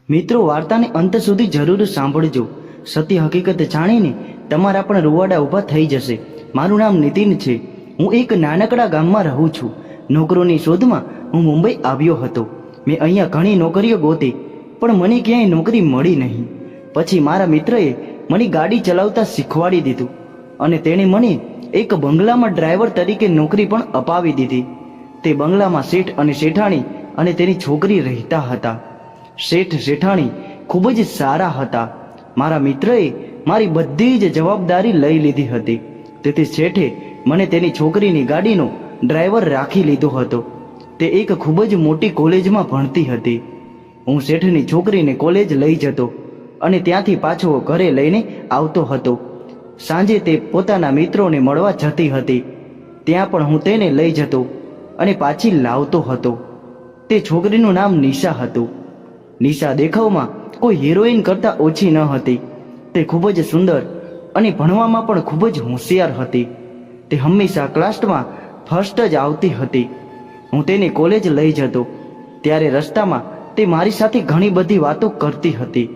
મિત્રો, વાર્તાને અંત સુધી જરૂર સાંભળજો. સત્ય હકીકત જાણીને તમારા પણ રૂવાડા ઊભા થઈ જશે. મારું નામ નીતિન છે. હું એક નાનકડા ગામમાં રહું છું. નોકરીની શોધમાં હું મુંબઈ આવ્યો હતો. મેં અહીંયા ઘણી નોકરીઓ ગોતી, પણ મને ક્યાંય નોકરી મળી નહીં. પછી મારા મિત્રએ મને ગાડી ચલાવતા શીખવાડી દીધું અને તેણે મને એક બંગલામાં ડ્રાઈવર તરીકે નોકરી પણ અપાવી દીધી. તે બંગલામાં શેઠ અને શેઠાણી અને તેની છોકરી રહેતા હતા. શેઠ શેઠાણી ખૂબ જ સારા હતા. મારા મિત્રએ મારી બધી જ જવાબદારી લઈ લીધી હતી. તેથી શેઠે મને તેની છોકરીની ગાડીનો ડ્રાઈવર રાખી લીધો હતો. તે એક ખૂબ જ મોટી કોલેજમાં ભણતી હતી. હું શેઠની છોકરીને કોલેજ લઈ જતો અને ત્યાંથી પાછો ઘરે લઈને આવતો હતો. સાંજે તે પોતાના મિત્રોને મળવા જતી હતી. ત્યાં પણ હું તેને લઈ જતો અને પાછી લાવતો હતો. તે છોકરીનું નામ નિશા હતું. નિશા દેખાવમાં કોઈ હિરોઈન કરતાં ઓછી ન હતી. તે ખૂબ જ સુંદર અને ભણવામાં પણ ખૂબ જ હોશિયાર હતી. તે હંમેશા ક્લાસમાં ફર્સ્ટ જ આવતી હતી. હું તેને કોલેજ લઈ જતો ત્યારે રસ્તામાં તે મારી સાથે ઘણી બધી વાતો કરતી હતી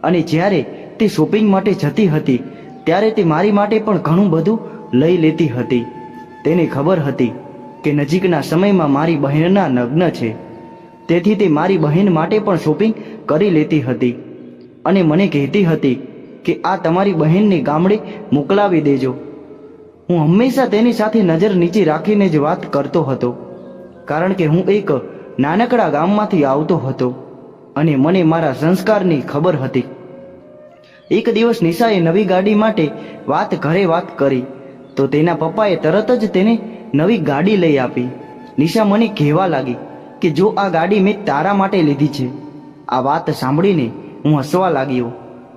અને જ્યારે તે શોપિંગ માટે જતી હતી ત્યારે તે મારી માટે પણ ઘણું બધું લઈ લેતી હતી. તેને ખબર હતી કે નજીકના સમયમાં મારી બહેનના લગ્ન છે, તેથી તે મારી બહેન માટે પણ શોપિંગ કરી લેતી હતી અને મને કહેતી હતી કે આ તમારી બહેનને ગામડે મોકલાવી દેજો. હું હંમેશા તેની સાથે નજર નીચે રાખીને જ વાત કરતો હતો, કારણ કે હું એક નાનકડા ગામમાંથી આવતો હતો અને મને મારા સંસ્કારની ખબર હતી. એક દિવસ નિશાએ નવી ગાડી માટે ઘરે વાત કરી તો તેના પપ્પાએ તરત જ તેને નવી ગાડી લઈ આપી. નિશા મને કહેવા લાગી કે જો આ ગાડી મેં તારા માટે લીધી છે. આ વાત સાંભળીને હું હસવા લાગ્યો.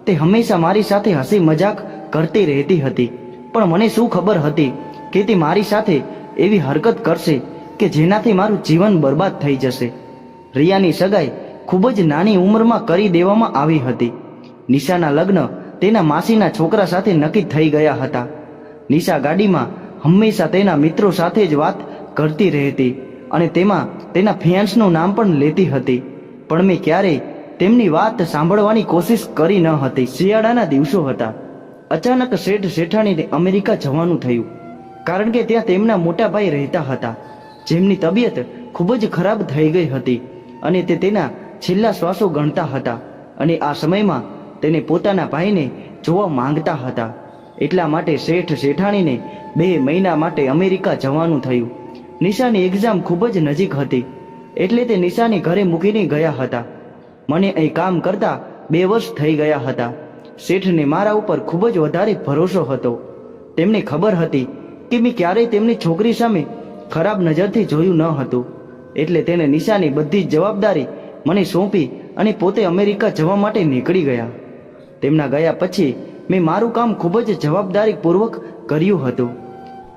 તે હંમેશા મારી સાથે હસી મજાક કરતી રહેતી હતી, પણ મને શું ખબર હતી કે તે મારી સાથે એવી હરકત કરશે કે જેનાથી મારું જીવન બરબાદ થઈ જશે. રિયાની સગાઈ ખૂબ જ નાની ઉંમરમાં કરી દેવામાં આવી હતી. નિશાના લગ્ન તેના માસીના છોકરા સાથે નક્કી થઈ ગયા હતા. નિશા ગાડીમાં હંમેશા તેના મિત્રો સાથે જ વાત કરતી રહેતી અને તેમાં તેના ફિયાન્સનું નામ પણ લેતી હતી, પણ મેં ક્યારેય તેમની વાત સાંભળવાની કોશિશ કરી ન હતી. શિયાળાના દિવસો હતા. અચાનક શેઠ શેઠાણીને અમેરિકા જવાનું થયું, કારણ કે ત્યાં તેમના મોટા ભાઈ રહેતા હતા, જેમની તબિયત ખૂબ જ ખરાબ થઈ ગઈ હતી અને તે તેના છેલ્લા શ્વાસો ગણતા હતા અને આ સમયમાં તેને પોતાના ભાઈને જોવા માંગતા હતા. એટલા માટે શેઠ શેઠાણીને 2 મહિના માટે અમેરિકા જવાનું થયું. નિશાની એક્ઝામ ખૂબ જ નજીક હતી, એટલે તે નિશાની ઘરે મૂકીને ગયા હતા. મને અહીં કામ કરતા 2 વર્ષ થઈ ગયા હતા. શેઠને મારા ઉપર ખૂબ જ વધારે ભરોસો હતો. તેમને ખબર હતી કે મેં ક્યારેય તેમની છોકરી સામે ખરાબ નજરથી જોયું ન હતું, એટલે તેને નિશાની બધી જ જવાબદારી મને સોંપી અને પોતે અમેરિકા જવા માટે નીકળી ગયા. તેમના ગયા પછી મેં મારું કામ ખૂબ જ જવાબદારીપૂર્વક કર્યું હતું.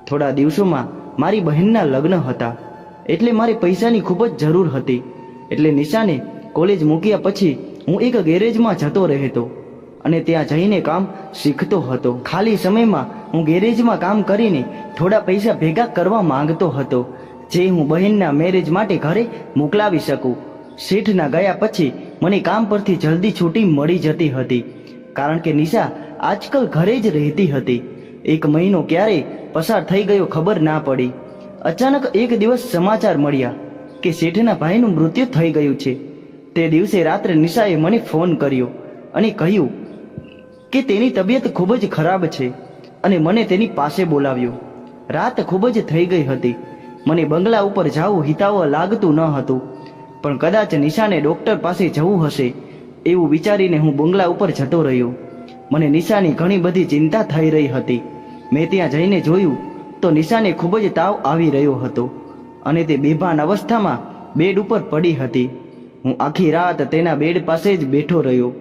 થોડા દિવસોમાં મારી બહેનના લગ્ન હતા, એટલે મારે પૈસાની ખૂબ જ જરૂર હતી. એટલે નિશાને કોલેજ મૂક્યા પછી હું એક ગેરેજમાં જતો રહેતો અને ત્યાં જઈને કામ શીખતો હતો. ખાલી સમયમાં હું ગેરેજમાં કામ કરીને થોડા પૈસા ભેગા કરવા માંગતો હતો, જે હું બહેનના મેરેજ માટે ઘરે મોકલાવી શકું. શેઠના ગયા પછી મને કામ પરથી જલ્દી છૂટી મળી જતી હતી, કારણ કે નિશા આજકાલ ઘરે જ રહેતી હતી. 1 મહિનો ક્યારે પસાર થઈ ગયો ખબર ના પડી. અચાનક એક દિવસ સમાચાર મળ્યા કે શેઠના ભાઈનું મૃત્યુ થઈ ગયું છે. તે દિવસે રાત્રે નિશાએ મને ફોન કર્યો અને કહ્યું કે તેની તબિયત ખૂબ જ ખરાબ છે અને મને તેની પાસે બોલાવ્યો. રાત ખૂબ જ થઈ ગઈ હતી. મને બંગલા ઉપર જવું હિતાવહ લાગતું ન હતું, પણ કદાચ નિશાને ડૉક્ટર પાસે જવું હશે એવું વિચારીને હું બંગલા ઉપર જતો રહ્યો. મને નિશાની ઘણી બધી ચિંતા થઈ રહી હતી. મેં ત્યાં જઈને જોયું તો નિશાને ખૂબ જ તાવ આવી રહ્યો હતો અને તે બેભાન અવસ્થામાં બેડ ઉપર પડી હતી. હું આખી રાત તેના બેડ પાસે જ બેઠો રહ્યો.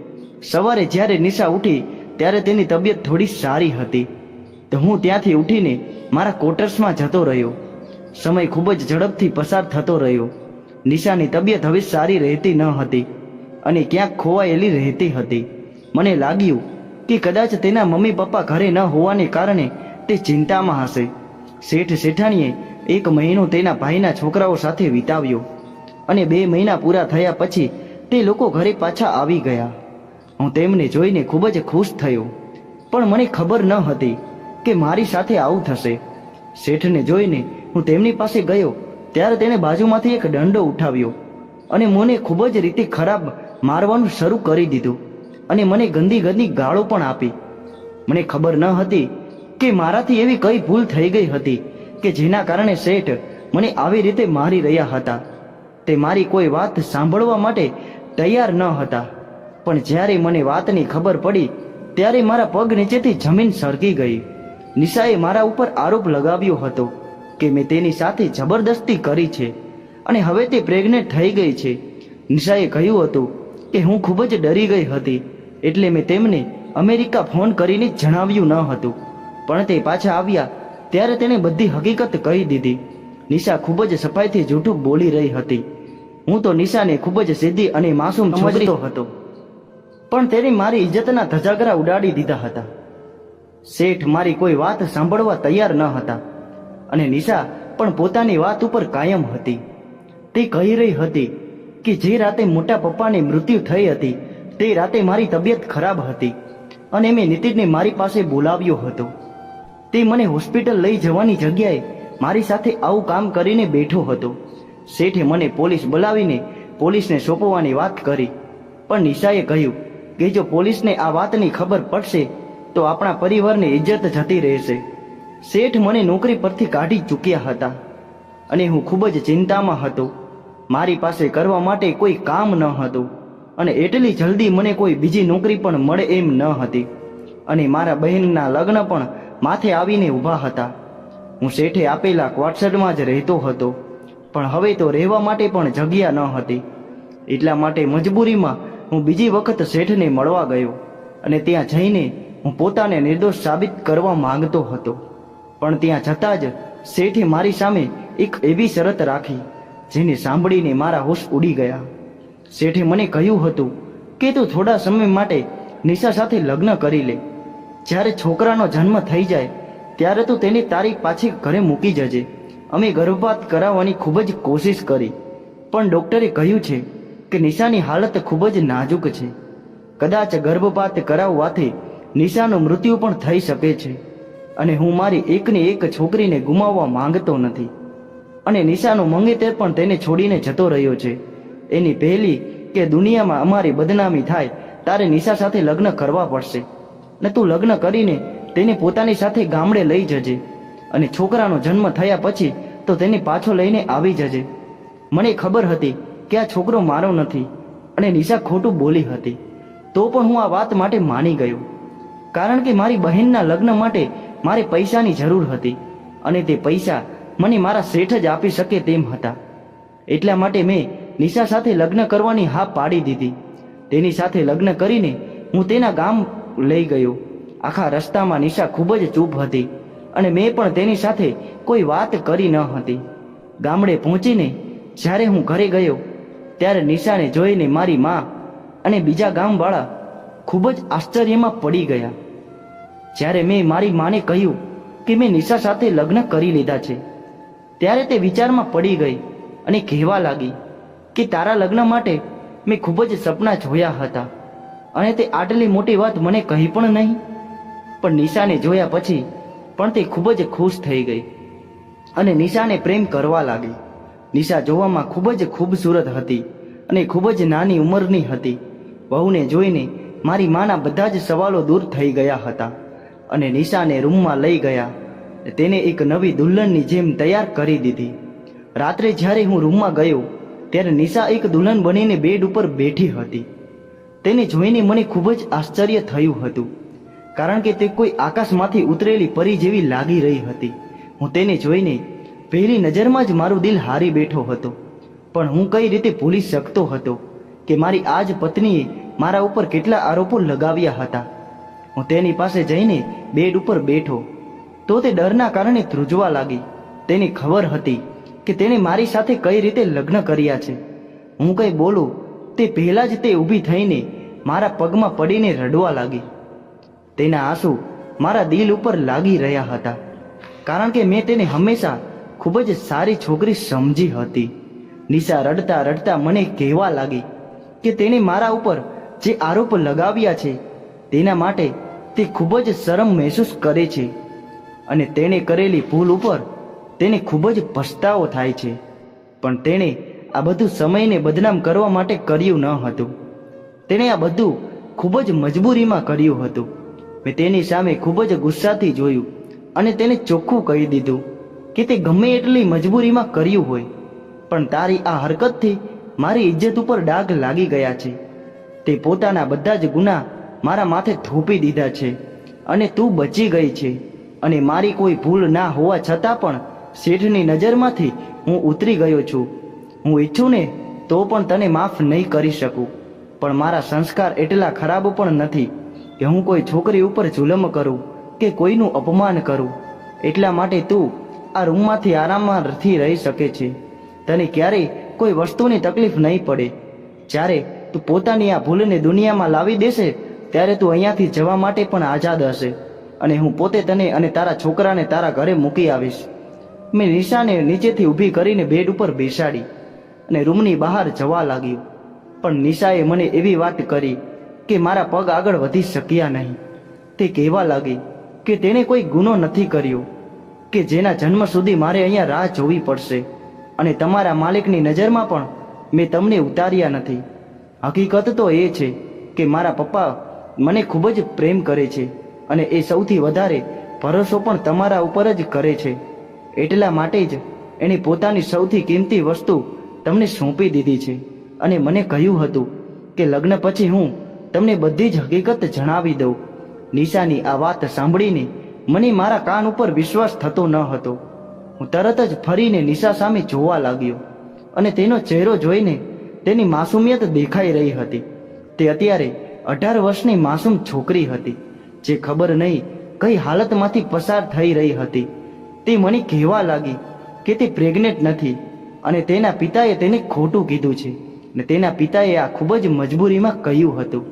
સવારે જ્યારે નિશા ઉઠી ત્યારે તેની તબિયત થોડી સારી હતી, તો હું ત્યાંથી ઉઠીને મારા ક્વાર્ટર્સમાં જતો રહ્યો. સમય ખૂબ જ ઝડપથી પસાર થતો રહ્યો. નિશાની તબિયત હવે સારી રહેતી ન હતી અને ક્યાંક ખોવાયેલી રહેતી હતી. મને લાગ્યું કે કદાચ તેના મમ્મી પપ્પા ઘરે ન હોવાને કારણે તે ચિંતામાં હશે. શેઠ શેઠાણીએ 1 મહિનો તેના ભાઈના છોકરાઓ સાથે વિતાવ્યો અને 2 મહિના પૂરા થયા પછી તે તે લોકો ઘરે પાછા આવી ગયા. હું તેમને જોઈને ખૂબ જ ખુશ થયો, પણ મને ખબર ન હતી કે મારી સાથે આવું થશે. શેઠને જોઈને હું તેમની પાસે ગયો ત્યારે તેણે બાજુમાંથી એક દંડો ઉઠાવ્યો અને મને ખૂબ જ રીતે ખરાબ મારવાનું શરૂ કરી દીધું અને મને ગંદી ગંદી ગાળો પણ આપી. મને ખબર ન હતી કે મારાથી એવી કઈ ભૂલ થઈ ગઈ હતી કે જેના કારણે શેઠ મને આવી રીતે મારી રહ્યા હતા. તે મારી કોઈ વાત સાંભળવા માટે તૈયાર ન હતા, પણ જ્યારે મને વાતની ખબર પડી ત્યારે મારા પગ નીચેથી જમીન સરકી ગઈ. નિશાએ મારા ઉપર આરોપ લગાવ્યો હતો કે મેં તેની સાથે જબરદસ્તી કરી છે અને હવે તે પ્રેગ્નેન્ટ થઈ ગઈ છે. નિશાએ કહ્યું હતું કે હું ખૂબ જ ડરી ગઈ હતી, એટલે મેં તેમને અમેરિકા ફોન કરીને જણાવ્યું ન હતું, પણ તે પાછા આવ્યા ત્યારે તેણે બધી હકીકત કહી દીધી. નિશા ખૂબ જ સફાઈથી જૂઠું બોલી રહી હતી. હું તો નિશાને ખૂબ જ સીધી અને માસૂમ સમજતો હતો, પણ તેણે મારી ઇજ્જતના ધજાગરા ઉડાડી દીધા હતા. શેઠ મારી કોઈ વાત સાંભળવા તૈયાર ન હતા અને નિશા પણ પોતાની વાત ઉપર કાયમ હતી. તે કહી રહી હતી કે જે રાતે મોટા પપ્પાને મૃત્યુ થઈ હતી તે રાતે મારી તબિયત ખરાબ હતી અને મેં નીતિનને મારી પાસે બોલાવ્યો હતો. તે મને હોસ્પિટલ લઈ જવાની જગ્યાએ મારી સાથે આવું કામ કરીને બેઠો હતો. શેઠે મને પોલીસ બોલાવીને પોલીસને સોંપવાની વાત કરી, પણ નિશાએ કહ્યું કે જો પોલીસને આ વાતની ખબર પડશે તો આપણા પરિવારની ઇજ્જત જતી રહેશે. શેઠ મને નોકરી પરથી કાઢી ચૂક્યા હતા અને હું ખૂબ જ ચિંતામાં હતો. મારી પાસે કરવા માટે કોઈ કામ ન હતું અને એટલી જલ્દી મને કોઈ બીજી નોકરી પણ મળે એમ ન હતી અને મારા બહેનના લગ્ન પણ માથે આવીને ઊભા હતા. હું શેઠે આપેલા ક્વાર્ટરમાં જ રહેતો હતો, પણ હવે તો રહેવા માટે પણ જગ્યા ન હતી. એટલા માટે મજબૂરીમાં હું બીજી વખત શેઠને મળવા ગયો અને ત્યાં જઈને હું પોતાને નિર્દોષ સાબિત કરવા માંગતો હતો, પણ ત્યાં જતાં જ શેઠે મારી સામે એક એવી શરત રાખી જેને સાંભળીને મારા હોશ ઉડી ગયા. શેઠે મને કહ્યું હતું કે તું થોડા સમય માટે નિશા સાથે લગ્ન કરી લે. જ્યારે છોકરાનો જન્મ થઈ જાય ત્યારે તું તેને તારી પાછી ઘરે મૂકી જજે. અમે ગર્ભપાત કરાવવાની ખૂબ જ કોશિશ કરી, પણ ડૉક્ટરે કહ્યું છે કે નિશાની હાલત ખૂબ જ નાજુક છે. કદાચ ગર્ભપાત કરાવવાથી નિશાનું મૃત્યુ પણ થઈ શકે છે અને હું મારી એકની એક છોકરીને ગુમાવવા માંગતો નથી અને નિશાનો મંગેતર પણ તેને છોડીને જતો રહ્યો છે. એની પહેલી કે દુનિયામાં અમારી બદનામી થાય તારે નિશા સાથે લગ્ન કરવા પડશે ને તું લગ્ન કરીને તેને પોતાની સાથે ગામડે લઈ જજે અને છોકરાનો જન્મ થયા પછી તો તેને પાછો લઈને આવી જજે. મને ખબર હતી કે આ છોકરો મારો નથી અને નિશા ખોટું બોલી હતી, તો પણ હું આ વાત માટે માની ગયો, કારણ કે મારી બહેનના લગ્ન માટે મારે પૈસાની જરૂર હતી અને તે પૈસા મને મારા શેઠ જ આપી શકે તેમ હતા. એટલા માટે મેં નિશા સાથે લગ્ન કરવાની હા પાડી દીધી. તેની સાથે લગ્ન કરીને હું તેના ગામ લઈ ગયો. આખા રસ્તામાં નિશા ખૂબ જ ચૂપ હતી અને મેં પણ તેની સાથે કોઈ વાત કરી ન હતી. ગામડે પહોંચીને જ્યારે હું ઘરે ગયો ત્યારે નિશાને જોઈને મારી મા અને બીજા ગામવાળા ખૂબ જ આશ્ચર્યમાં પડી ગયા. જ્યારે મેં મારી માને કહ્યું કે મેં નિશા સાથે લગ્ન કરી લીધા છે ત્યારે તે વિચારમાં પડી ગઈ અને કહેવા લાગી કે તારા લગ્ન માટે મેં ખૂબ જ સપના જોયા હતા અને તે આટલી મોટી વાત મને કહી પણ નહીં. પણ નિશાને જોયા પછી પણ તે ખૂબ જ ખુશ થઈ ગઈ અને નિશાને પ્રેમ કરવા લાગી. નિશા જોવામાં ખૂબ જ ખૂબસૂરત હતી અને ખૂબ જ નાની ઉંમરની હતી. વહુને જોઈને મારી માના બધા જ સવાલો દૂર થઈ ગયા હતા અને નિશાને રૂમમાં લઈ ગયા. તેને એક નવી દુલ્હનની જેમ તૈયાર કરી દીધી. રાત્રે જ્યારે હું રૂમમાં ગયો ત્યારે નિશા એક દુલ્હન બનીને બેડ ઉપર બેઠી હતી. તેને જોઈને મને ખૂબ જ આશ્ચર્ય થયું હતું, કારણ કે તે કોઈ આકાશમાંથી ઉતરેલી પરી જેવી લાગી રહી હતી. હું તેને જોઈને પહેલી નજરમાં જ મારું દિલ હારી બેઠો હતો, પણ હું કઈ રીતે ભૂલી શકતો હતો કે મારી આ જ પત્નીએ મારા ઉપર કેટલા આરોપો લગાવ્યા હતા. હું તેની પાસે જઈને બેડ ઉપર બેઠો તો તે ડરના કારણે ધ્રુજવા લાગી. તેને ખબર હતી કે તેણે મારી સાથે કઈ રીતે લગ્ન કર્યા છે. હું કંઈ બોલું તે પહેલાં જ તે ઊભી થઈને મારા પગમાં પડીને રડવા લાગી. તેના આંસુ મારા દિલ ઉપર લાગી રહ્યા હતા, કારણ કે મેં તેને હંમેશા ખૂબ જ સારી છોકરી સમજી હતી. નિશા રડતા રડતા મને કહેવા લાગી કે તેણે મારા ઉપર જે આરોપ લગાવ્યા છે તેના માટે તે ખૂબ જ શરમ મહેસૂસ કરે છે અને તેણે કરેલી ભૂલ ઉપર તેને ખૂબ જ પછતાવો થાય છે. પણ તેણે આ બધું સમયને બદનામ કરવા માટે કર્યું ન હતું. તેણે આ બધું ખૂબ જ મજબૂરીમાં કર્યું હતું. મેં તેની સામે ખૂબ જ ગુસ્સાથી જોયું અને તેને ચોખ્ખું કહી દીધું કે તે ગમે એટલી મજબૂરીમાં કર્યું હોય, પણ તારી આ હરકતથી મારી ઇજ્જત ઉપર ડાઘ લાગી ગયા છે. તે પોતાના બધા જ ગુના મારા માથે થોપી દીધા છે અને તું બચી ગઈ છે. અને મારી કોઈ ભૂલ ના હોવા છતાં પણ શેઠની નજરમાંથી હું ઉતરી ગયો છું. હું ઈચ્છું ને તો પણ તને માફ નહીં કરી શકું, પણ મારા સંસ્કાર એટલા ખરાબ પણ નથી કે હું કોઈ છોકરી ઉપર જુલમ કરું કે કોઈનું અપમાન કરું. એટલા માટે તું આ રૂમમાંથી આરામથી રહી શકે છે. તને ક્યારેય કોઈ વસ્તુની તકલીફ નહીં પડે. જ્યારે તું પોતાની આ ભૂલને દુનિયામાં લાવી દેશે ત્યારે તું અહીંયાથી જવા માટે પણ આઝાદ હશે અને હું પોતે તને અને તારા છોકરાને તારા ઘરે મૂકી આવીશ. મેં નિશાને નીચેથી ઊભી કરીને બેડ ઉપર બેસાડી અને રૂમની બહાર જવા લાગ્યો. પણ નિશાએ મને એવી વાત કરી કે મારા પગ આગળ વધી શક્યા નહીં. તે કહેવા લાગી કે તેણે કોઈ ગુનો નથી કર્યો, કે જેના જન્મ સુધી મારે અહીંયા રાહ જોવી પડશે, અને તમારા માલિકની નજરમાં પણ મેં તમને ઉતાર્યા નથી. હકીકત તો એ છે કે મારા પપ્પા મને ખૂબ જ પ્રેમ કરે છે અને એ સૌથી વધારે ભરોસો પણ તમારા ઉપર જ કરે છે. એટલા માટે જ એણે પોતાની સૌથી કિંમતી વસ્તુ તમને સોંપી દીધી છે અને મને કહ્યું હતું કે લગ્ન પછી હું તમને બધી જ હકીકત જણાવી દઉં. નિશાની આ વાત સાંભળીને મને મારા કાન ઉપર વિશ્વાસ થતો ન હતો. હું તરત જ ફરીને નિશા સામે જોવા લાગ્યો અને તેનો ચહેરો જોઈને તેની માસુમિયત દેખાઈ રહી હતી. તે અત્યારે 18 વર્ષની માસૂમ છોકરી હતી જે ખબર નહીં કઈ હાલતમાંથી પસાર થઈ રહી હતી. તે મને કહેવા લાગી કે તે પ્રેગ્નેન્ટ નથી અને તેના પિતાએ તેને ખોટું કીધું છે ને તેના પિતાએ આ ખૂબ જ મજબૂરીમાં કહ્યું હતું,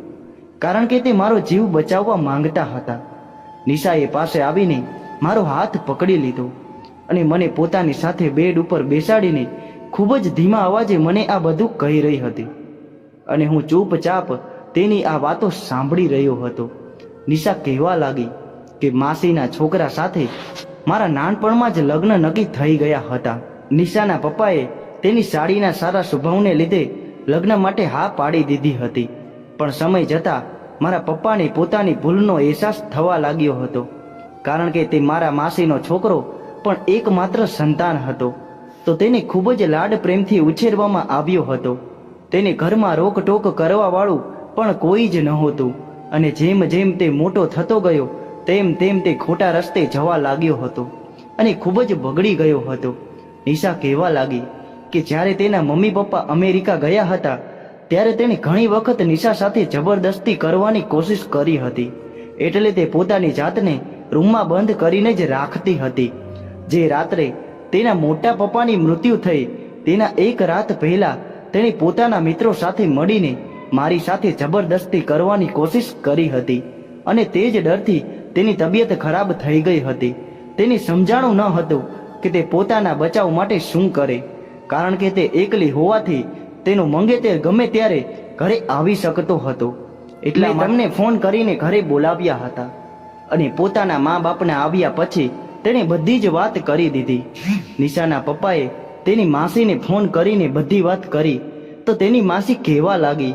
કારણ કે તે મારો જીવ બચાવવા માંગતા હતા. નિશાએ પાસે આવીને મારો હાથ પકડી લીધો અને મને પોતાની સાથે બેડ ઉપર બેસાડીને ખૂબ જ ધીમા અવાજે મને આ બધું કહી રહી હતી અને હું ચૂપચાપ તેની આ વાતો સાંભળી રહ્યો હતો. નિશા કહેવા લાગી કે માસીના છોકરા સાથે મારા નાનપણમાં જ લગ્ન નક્કી થઈ ગયા હતા. નિશાના પપ્પાએ તેની સાડીના સારા સ્વભાવને લીધે લગ્ન માટે હા પાડી દીધી હતી, પણ સમય જતાં મારા પપ્પાને પોતાની ભૂલનો અહેસાસ થવા લાગ્યો હતો, કારણ કે તે મારા માસીનો છોકરો પણ એકમાત્ર સંતાન હતો. તો તેને ખૂબ જ લાડ પ્રેમથી ઉછેરવામાં આવ્યો હતો. તેને ઘરમાં રોકટોક કરવાવાળું પણ કોઈ જ નહોતું અને જેમ જેમ તે મોટો થતો ગયો તેમ તેમ તે ખોટા રસ્તે જવા લાગ્યો હતો અને ખૂબ જ બગડી ગયો હતો. નિશા કહેવા લાગી કે જ્યારે તેના મમ્મી પપ્પા અમેરિકા ગયા હતા ત્યારે તેણે ઘણી વખત નિશા સાથે જબરદસ્તી કરવાની કોશિશ કરી હતી. એટલે તે પોતાની જાતને રૂમમાં બંધ કરીને જ રાખતી હતી. જે રાત્રે તેના મોટા પપ્પાની મૃત્યુ થઈ તેના એક રાત પહેલા તેણે પોતાના મિત્રો સાથે મળીને મારી સાથે જબરદસ્તી કરવાની કોશિશ કરી હતી અને તે જ ડરથી તેની તબિયત ખરાબ થઈ ગઈ હતી. તેને સમજાણું ન હતું કે તે પોતાના બચાવ માટે શું કરે, કારણ કે તે એકલી હોવાથી તેનો મંગેતર ગમે ત્યારે ઘરે આવી શકતો હતો. એટલે તમને ફોન કરીને ઘરે બોલાવ્યા હતા અને પોતાના મા બાપના આવ્યા પછી તેણે બધી જ વાત કરી દીધી. નિશાના પપ્પાએ તેની માસીને ફોન કરીને બધી વાત કરી તો તેની માસી કહેવા લાગી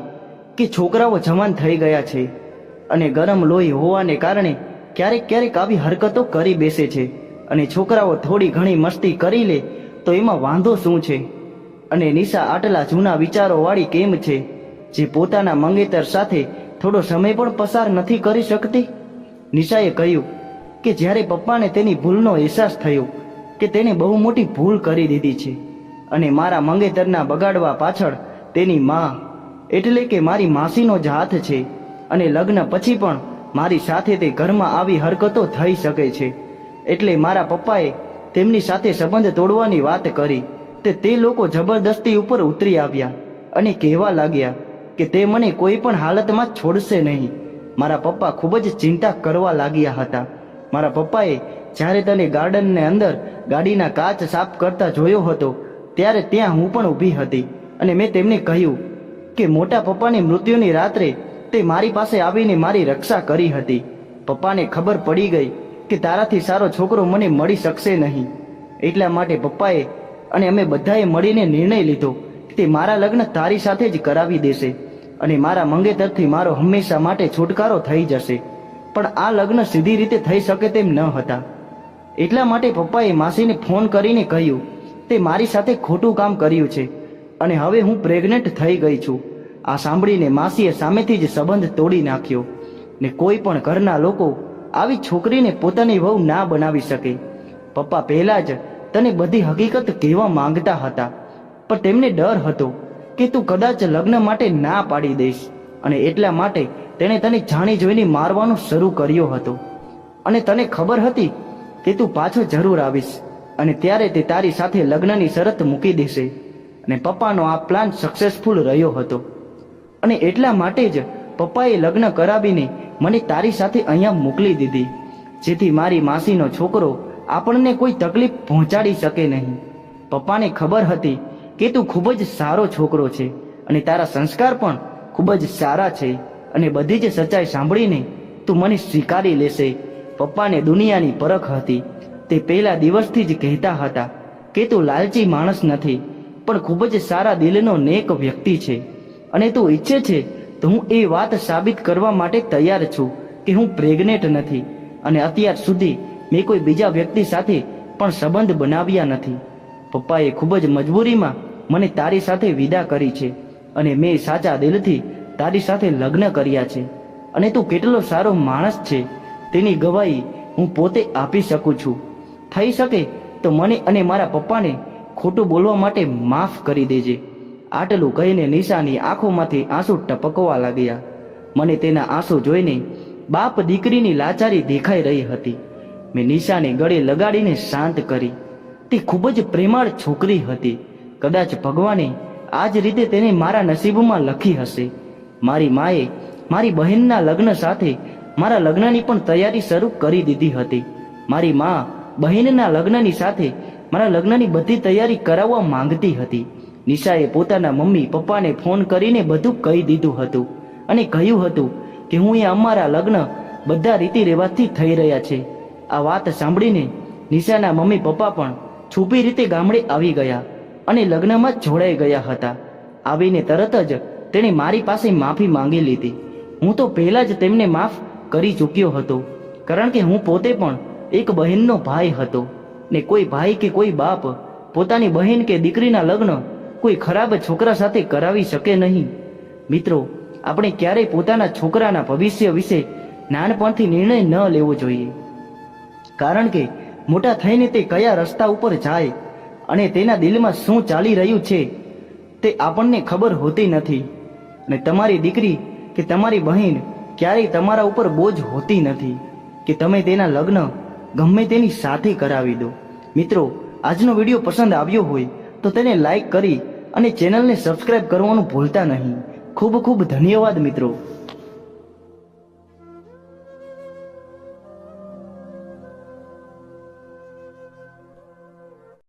કે છોકરાઓ જવાન થઈ ગયા છે અને ગરમ લોહી હોવાને કારણે ક્યારેક ક્યારેક આવી હરકતો કરી બેસે છે અને છોકરાઓ થોડી ઘણી મસ્તી કરી લે તો એમાં વાંધો શું છે. અને નિશા આટલા જૂના વિચારોવાળી કેમ છે જે પોતાના મંગેતર સાથે થોડો સમય પણ પસાર નથી કરી શકતી. નિશાએ કહ્યું કે જ્યારે પપ્પાને તેની ભૂલનો અહેસાસ થયો કે તેણે બહુ મોટી ભૂલ કરી દીધી છે અને મારા મંગેતરના બગાડવા પાછળ તેની માં એટલે કે મારી માસીનો જ હાથ છે અને લગ્ન પછી પણ મારી સાથે તે ઘરમાં આવી હરકતો થઈ શકે છે. એટલે મારા પપ્પાએ તેમની સાથે સંબંધ તોડવાની વાત કરી. તે લોકો જબરદસ્તી ઉપર ઉતરી આવ્યા અને કહેવા લાગ્યા કે તે મને કોઈ પણ હાલતમાં છોડશે નહીં. મારા પપ્પા ખૂબ જ ચિંતા કરવા લાગ્યા હતા. મારા પપ્પાએ જ્યારે તને ગાર્ડનને અંદર ગાડીના કાચ સાફ કરતા જોયો હતો ત્યારે ત્યાં હું પણ ઊભી હતી અને મેં તેમને કહ્યું કે મોટા પપ્પાની મૃત્યુની રાત્રે તે મારી પાસે આવીને મારી રક્ષા કરી હતી. પપ્પાને ખબર પડી ગઈ કે તારાથી સારો છોકરો મને મળી શકશે નહીં. એટલા માટે પપ્પાએ અને અમે બધાએ મળીને નિર્ણય લીધો કે તે મારા લગ્ન તારી સાથે જ કરાવી દેશે અને મારા મંગેતરથી મારો હંમેશા માટે છુટકારો થઈ જશે. પણ આ લગ્ન સીધી રીતે થઈ શકે તેમ ન હતા. એટલા માટે પપ્પાએ માસીને ફોન કરીને કહ્યું તે મારી સાથે ખોટું કામ કર્યું છે અને હવે હું પ્રેગ્નેન્ટ થઈ ગઈ છું. આ સાંભળીને માસીએ સામેથી જ સંબંધ તોડી નાખ્યો ને કોઈ પણ ઘરના લોકો આવી છોકરીને પોતાની વહુ ના બનાવી શકે. પપ્પા પહેલા જ તને બધી હકીકત કહેવા માંગતા હતા, પણ તેમને ડર હતો કે તું કદાચ લગ્ન માટે ના પાડી દઈશ અને એટલા માટે તેણે તને જાણી જોઈને મારવાનું શરૂ કર્યો હતો. અને તને ખબર હતી કે તું પાછો જરૂર આવીશ અને ત્યારે તે તારી સાથે લગ્નની શરત મૂકી દેશે. અને પપ્પાનો આ પ્લાન સક્સેસફુલ રહ્યો હતો અને એટલા માટે જ પપ્પાએ લગ્ન કરાવીને મને તારી સાથે અહીંયા મોકલી દીધી, જેથી મારી માસીનો છોકરો આપણને કોઈ તકલીફ પહોંચાડી શકે નહીં. પપ્પાને ખબર હતી કે તું ખૂબ જ સારો છોકરો છે અને તારા સંસ્કાર પણ ખૂબ જ સારા છે અને બધી જ સચ્ચાઈ સાંભળીને તું મને સ્વીકારી લેશે. પપ્પાને દુનિયાની પરખ હતી. તે પહેલા દિવસથી જ કહેતા હતા કે તું લાલચી માણસ નથી, પણ ખૂબ જ સારા દિલનો નેક વ્યક્તિ છે અને તું ઈચ્છે છે તો હું એ વાત સાબિત કરવા માટે તૈયાર છું કે હું પ્રેગ્નેન્ટ નથી અને અત્યાર સુધી મેં કોઈ બીજા વ્યક્તિ સાથે પણ સંબંધ બનાવ્યા નથી. પપ્પાએ ખૂબ જ મજબૂરીમાં મને તારી સાથે વિદા કરી છે અને મેં સાચા દિલથી તારી સાથે લગ્ન કર્યા છે અને તું કેટલો સારો માણસ છે તેની ગવાહી હું પોતે આપી શકું છું. થઈ શકે તો મને અને મારા પપ્પાને ખોટું બોલવા માટે માફ કરી દેજે. આટલું કહીને નિશાની આંખોમાંથી આંસુ ટપકવા લાગ્યા. મને તેના આંસુ જોઈને બાપ દીકરીની લાચારી દેખાઈ રહી હતી. મેં નિશાને ગળે લગાડીને શાંત કરી. તે ખૂબ જ પ્રેમાળ છોકરી હતી. કદાચ ભગવાને આ જ રીતે તેને મારા નસીબમાં લખી હશે. મારી માએ મારી બહેનના લગ્ન સાથે મારા લગ્નની પણ તૈયારી શરૂ કરી દીધી હતી. મારી મા બહેનના લગ્નની સાથે મારા લગ્નની બધી તૈયારી કરાવવા માંગતી હતી. નિશાએ પોતાના મમ્મી પપ્પાને ફોન કરીને બધું કહી દીધું હતું અને કહ્યું હતું કે હું એ અમારા લગ્ન બધા રીતિ રિવાજથી થઈ રહ્યા છે. આ વાત સાંભળીને નિશાના મમ્મી પપ્પા પણ છુપી રીતે ગામડે આવી ગયા અને લગ્નમાં જોડાઈ ગયા હતા. આવીને તરત જ તેણે મારી પાસે માફી માંગી લીધી. હું તો પહેલા જ તેમને માફ કરી ચૂક્યો હતો, કારણ કે હું પોતે પણ એક બહેનનો ભાઈ હતો ને કોઈ ભાઈ કે કોઈ બાપ પોતાની બહેન કે દીકરીના લગ્ન કોઈ ખરાબ છોકરા સાથે કરાવી શકે નહીં. મિત્રો, આપણે ક્યારેય પોતાના છોકરાના ભવિષ્ય વિશે નાનપણથી નિર્ણય ન લેવો જોઈએ, કારણ કે મોટા થઈને તે કયા રસ્તા ઉપર જાય અને તેના દિલમાં શું ચાલી રહ્યું છે તે આપણને ખબર હોતી નથી. અને તમારી દીકરી કે તમારી બહેન ક્યારેય તમારા ઉપર બોજ હોતી નથી કે તમે તેના લગ્ન ગમે તેની સાથે કરાવી દો. મિત્રો, આજનો વિડીયો પસંદ આવ્યો હોય તો તેને લાઈક કરી અને ચેનલને સબસ્ક્રાઇબ કરવાનું ભૂલતા નહીં. ખૂબ ખૂબ ધન્યવાદ મિત્રો.